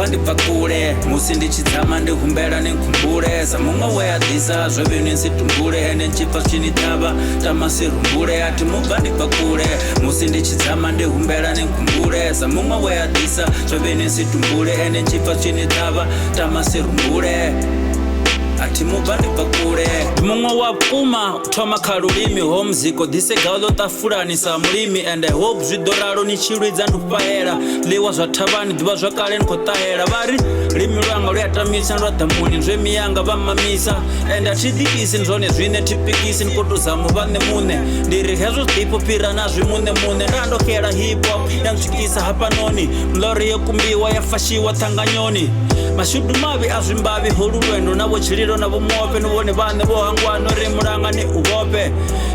mubva ndibva kule musi ndichidzama ndihumbera nenkhumbule samumwe weadhisa zvevenyu nsitumbule ene nchibva zvinitava tamasirumbule ati mubva ndibva kule musi ndichidzama ndihumbera nenkhumbule samumwe weadhisa zvevenyu nsitumbule ene nchibva zvinitava tamasirumbule ati mubva ndibva kule mumwe wapfuma uthoma kha lulimi homziko disega lotafuranisa mulimi and I hope zvidoralo nichilwidza ndufahera liwa zva thavani diva zvakale nikhotahera vari limi lwanga luyatamisa ndwadhamuni zvemiyanga vamamisa and atidikisi nzvone zvine tipikisi nikotozamu vane mune ndiri hezvo zvipopira nazvimune mune ndandokhera hip hop yanzvikisa hapanoni mlori yekumbiwa yafashiwa thanganyoni mashudu mavi azvimbavi holu lwendo navo chililo navo mope nuvone vane vohangwano rimuranga ni uvope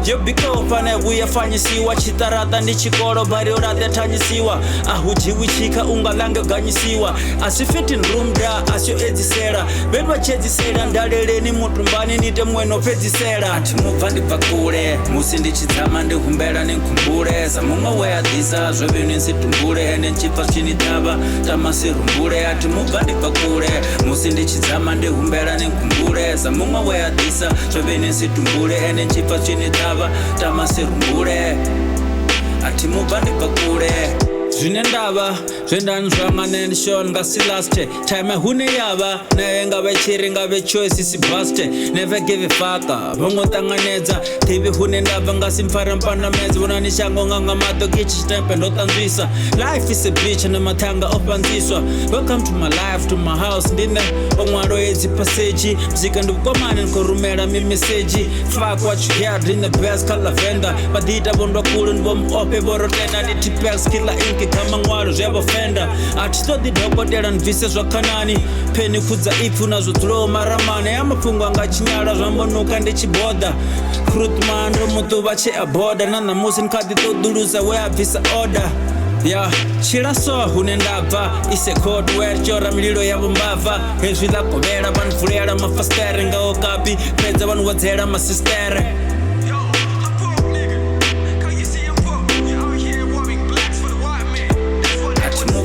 yobikopane kuyafanyisiwa chitarata ndi chikolo bari oratatanyisiwa ahujiwi chika ungalange ganyisiwa asifiti nrumda asyoedzisera vedwa chedzisera ndaleleni mutumbani nite mweno pedzisera ati mubva ndibva kule musi ndichidzama ndihumbera nenkhumbule samumwe weadhisa zvevenyu nsitumbule ene nchibva zvinitava tamasirumbule ati mubva ndibva kule musi ndichidzama ndihumbera nenkhumbule samumwe weadhisa zvevenyu nsitumbule ene nchibva zvinitava tamasirumbule ati mubva ndibva kule zvine ndava zvendanzvanga nendishon ngasilaste time hune yava naye ngave chiri ngave choice sibaste never give a fuck vongotanganedza tivi hune ndabva ngasimfara mpanamedzi vonanishango nganga madokichi chitempe ndotanzvisa life is a bitch nemathanga opanziswa welcome to my life to my house ndine omwaro edzi paseji mzika ndivukomani nikorumera mimeseji fuck what you heard in the best color vendor vadita vondwa kulu ndivomuope vorotena nditipex kila inki kama ngwaro zvevofenda atitodi dhokotera ndivise zvakanani peni kudza ipfu nazvodzuloo maramane yamapfungu angachinyara zvambonuka ndichibhodha krutman romutuva cheaboda nanhamusi nikaditodulusa weabvisa order ya chiraso hune ndabva ise cold wet chora mililo yavo mbavha hezvilagovera vanivhurera mafastere ngaokapi pedza vanowedzera masistere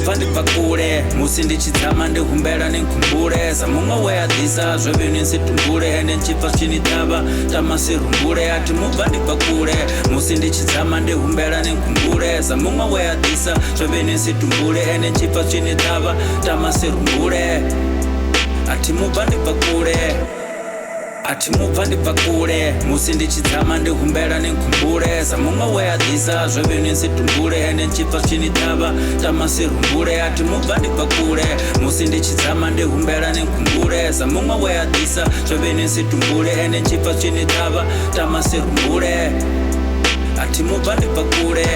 mubva ndibva kule musi ndichidzama ndihumbera nenkhumbule samumwe weadhisa zvevenyu nsitumbule ene nchibva zvinitava tamasirumbule ati mubva ndibva kule musi ndichidzama ndihumbera nenkhumbule samumwe weadhisa zvevenyu nsitumbule ene nchibva zvinitava tamasirumbule ati mubva ndibva kule ati mubva ndibva kule musi ndichidzama ndihumbera nenkhumbule samumwe weadhisa zvevenyu nsitumbule ene nchibva zvinitava tamasirumbule ati mubva ndibva kule musi ndichidzama ndihumbera nenkhumbule samumwe weadhisa zvevenyu nsitumbule ene nchibva zvinitava tamasirumbule ati mubva ndibva kule